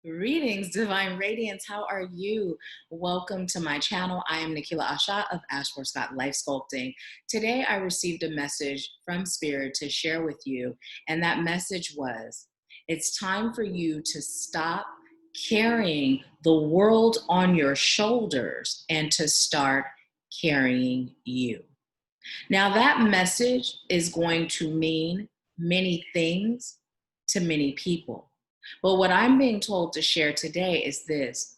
Greetings, Divine Radiance. How are you? Welcome to my channel. I am Nahkila of AshworthScott Life Sculpting. Today, I received a message from Spirit to share with you, and that message was, it's time for you to stop carrying the world on your shoulders and to start carrying you. Now, that message is going to mean many things to many people. But what I'm being told to share today is this.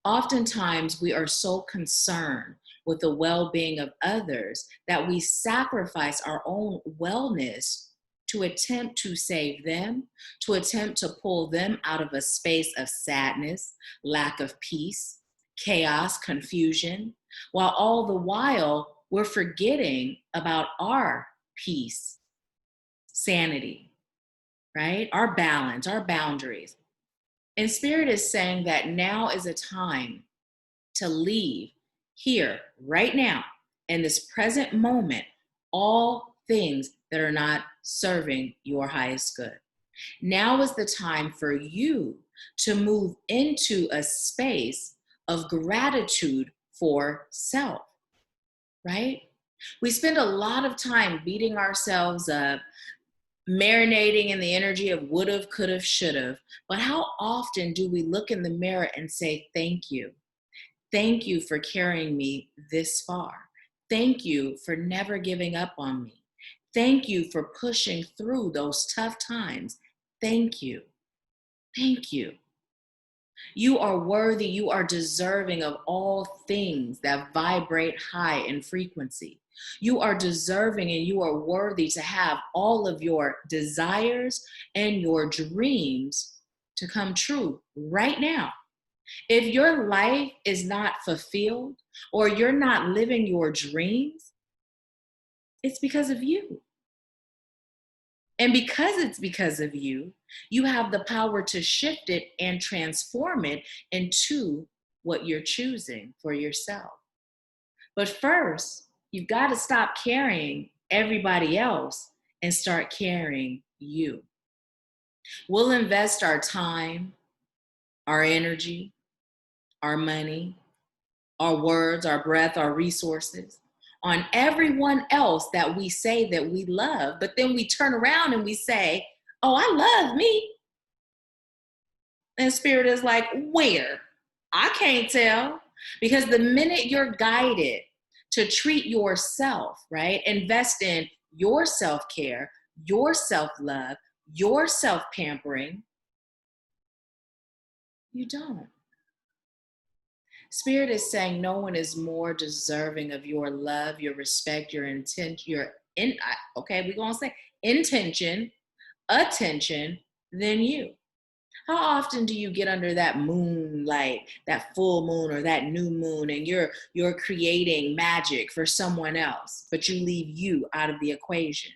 Oftentimes, we are so concerned with the well-being of others that we sacrifice our own wellness to attempt to save them, to attempt to pull them out of a space of sadness, lack of peace, chaos, confusion, while all the while we're forgetting about our peace, sanity, right? Our balance, our boundaries. And Spirit is saying that now is a time to leave here, right now, in this present moment, all things that are not serving your highest good. Now is the time for you to move into a space of gratitude for self, right? We spend a lot of time beating ourselves up, marinating in the energy of would've, could've, should've. But how often do we look in the mirror and say, thank you? Thank you for carrying me this far. Thank you for never giving up on me. Thank you for pushing through those tough times. Thank you. Thank you. You are worthy, you are deserving of all things that vibrate high in frequency. You are deserving and you are worthy to have all of your desires and your dreams to come true right now. If your life is not fulfilled or you're not living your dreams, it's because of you. And because it's because of you, you have the power to shift it and transform it into what you're choosing for yourself. But first, you've got to stop carrying everybody else and start carrying you. We'll invest our time, our energy, our money, our words, our breath, our resources on everyone else that we say that we love, but then we turn around and we say, oh, I love me. And Spirit is like, where? I can't tell. Because the minute you're guided to treat yourself, right? Invest in your self-care, your self-love, your self-pampering, you don't. Spirit is saying no one is more deserving of your love, your respect, your intent, we're going to say intention, attention than you. How often do you get under that moonlight, that full moon or that new moon, and you're creating magic for someone else, but you leave you out of the equation?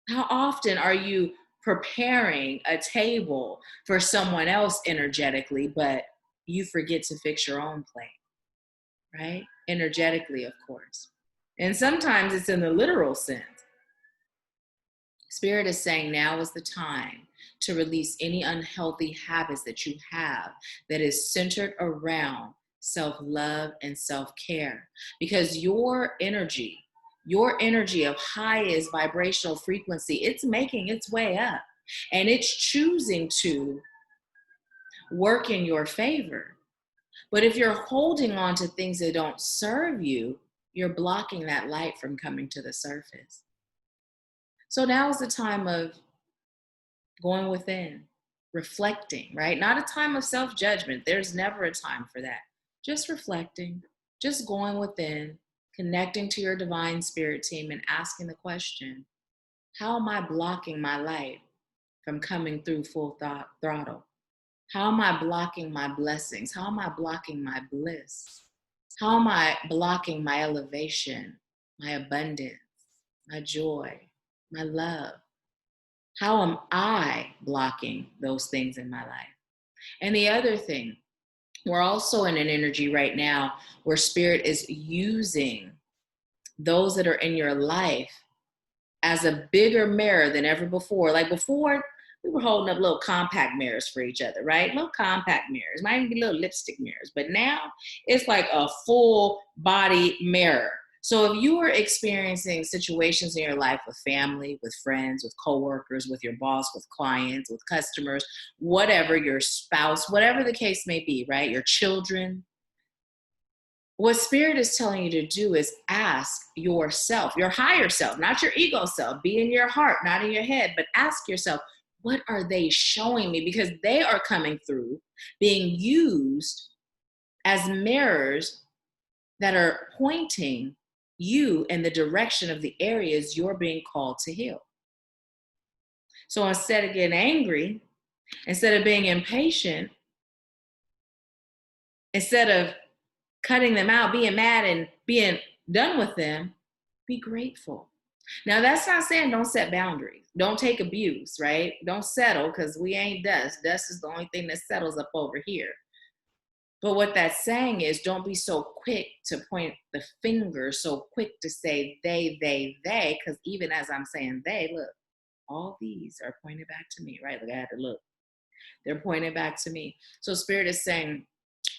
How often are you preparing a table for someone else energetically, but you forget to fix your own plate, right? Energetically, of course. And sometimes it's in the literal sense. Spirit is saying now is the time to release any unhealthy habits that you have that is centered around self-love and self-care. Because your energy of highest vibrational frequency, it's making its way up and it's choosing to work in your favor. But if you're holding on to things that don't serve you, you're blocking that light from coming to the surface. So now is the time of going within, reflecting, right? Not a time of self-judgment. There's never a time for that. Just reflecting, just going within, connecting to your divine spirit team and asking the question, how am I blocking my light from coming through full throttle? How am I blocking my blessings? How am I blocking my bliss? How am I blocking my elevation, my abundance, my joy, my love? How am I blocking those things in my life? And the other thing, we're also in an energy right now where Spirit is using those that are in your life as a bigger mirror than ever before. Like before, we were holding up little compact mirrors for each other, right? Little compact mirrors, might even be little lipstick mirrors. But now it's like a full body mirror. So if you are experiencing situations in your life with family, with friends, with coworkers, with your boss, with clients, with customers, whatever, your spouse, whatever the case may be, right? Your children, what spirit is telling you to do is ask yourself, your higher self, not your ego self, be in your heart, not in your head, but ask yourself, what are they showing me? Because they are coming through, being used as mirrors that are pointing you in the direction of the areas you're being called to heal. So instead of getting angry, instead of being impatient, instead of cutting them out, being mad and being done with them, be grateful. Now, that's not saying don't set boundaries. Don't take abuse, right? Don't settle, because we ain't dust. Dust is the only thing that settles up over here. But what that's saying is don't be so quick to point the finger, so quick to say they, because even as I'm saying they, look, all these are pointed back to me, right? Look, I had to look. They're pointed back to me. So Spirit is saying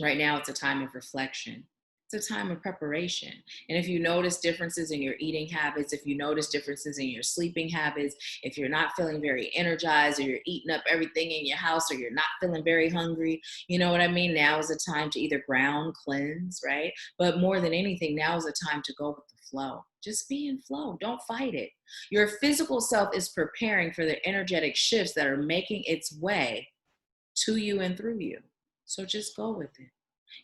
right now it's a time of reflection. It's a time of preparation. And if you notice differences in your eating habits, if you notice differences in your sleeping habits, if you're not feeling very energized, or you're eating up everything in your house, or you're not feeling very hungry, you know what I mean? Now is the time to either ground, cleanse, right? But more than anything, now is the time to go with the flow. Just be in flow. Don't fight it. Your physical self is preparing for the energetic shifts that are making its way to you and through you. So just go with it.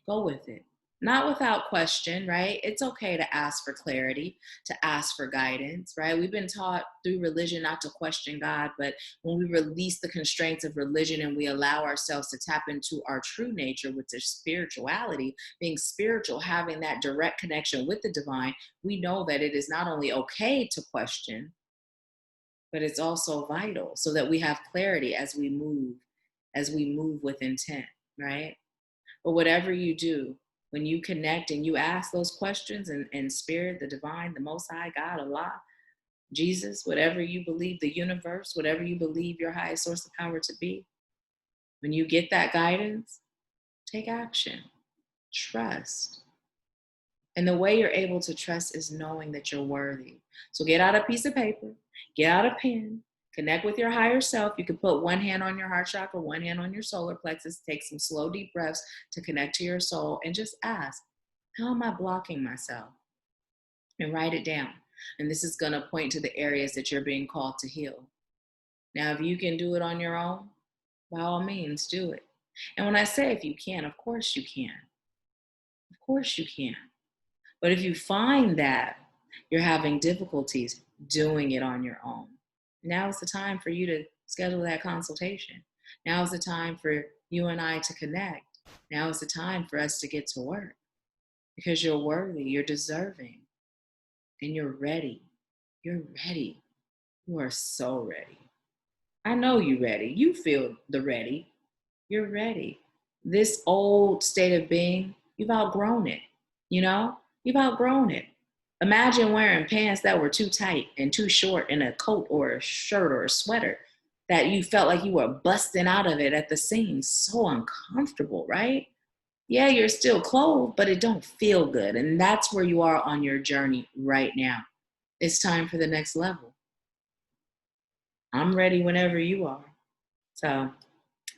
Go with it. Not without question, right? It's okay to ask for clarity, to ask for guidance, right? We've been taught through religion not to question God, but when we release the constraints of religion and we allow ourselves to tap into our true nature, which is spirituality, being spiritual, having that direct connection with the divine, we know that it is not only okay to question, but it's also vital so that we have clarity as we move with intent, right? But whatever you do, when you connect and you ask those questions in spirit, the divine, the most high, God, Allah, Jesus, whatever you believe, the universe, whatever you believe your highest source of power to be, when you get that guidance, take action, trust. And the way you're able to trust is knowing that you're worthy. So get out a piece of paper, get out a pen, connect with your higher self. You can put one hand on your heart chakra, one hand on your solar plexus, take some slow, deep breaths to connect to your soul, and just ask, how am I blocking myself? And write it down. And this is going to point to the areas that you're being called to heal. Now, if you can do it on your own, by all means, do it. And when I say if you can, of course you can. Of course you can. But if you find that you're having difficulties doing it on your own, now is the time for you to schedule that consultation. Now is the time for you and I to connect. Now is the time for us to get to work, because you're worthy, you're deserving, and you're ready. You're ready. You are so ready. I know you're ready. You feel the ready. You're ready. This old state of being, you've outgrown it. You know, you've outgrown it. Imagine wearing pants that were too tight and too short, and a coat or a shirt or a sweater that you felt like you were busting out of it at the seams. So uncomfortable, right? Yeah, you're still clothed, but it don't feel good. And that's where you are on your journey right now. It's time for the next level. I'm ready whenever you are. So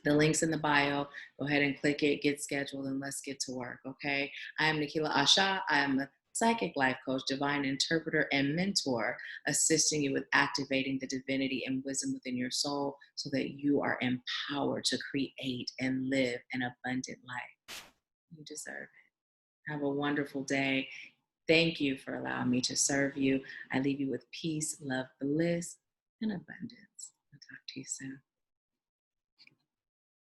the link's in the bio. Go ahead and click it, get scheduled, and let's get to work, okay? I am Nahkila Asha. I am a psychic life coach, divine interpreter, and mentor, assisting you with activating the divinity and wisdom within your soul so that you are empowered to create and live an abundant life. You deserve it. Have a wonderful day. Thank you for allowing me to serve you. I leave you with peace, love, bliss, and abundance. I'll talk to you soon.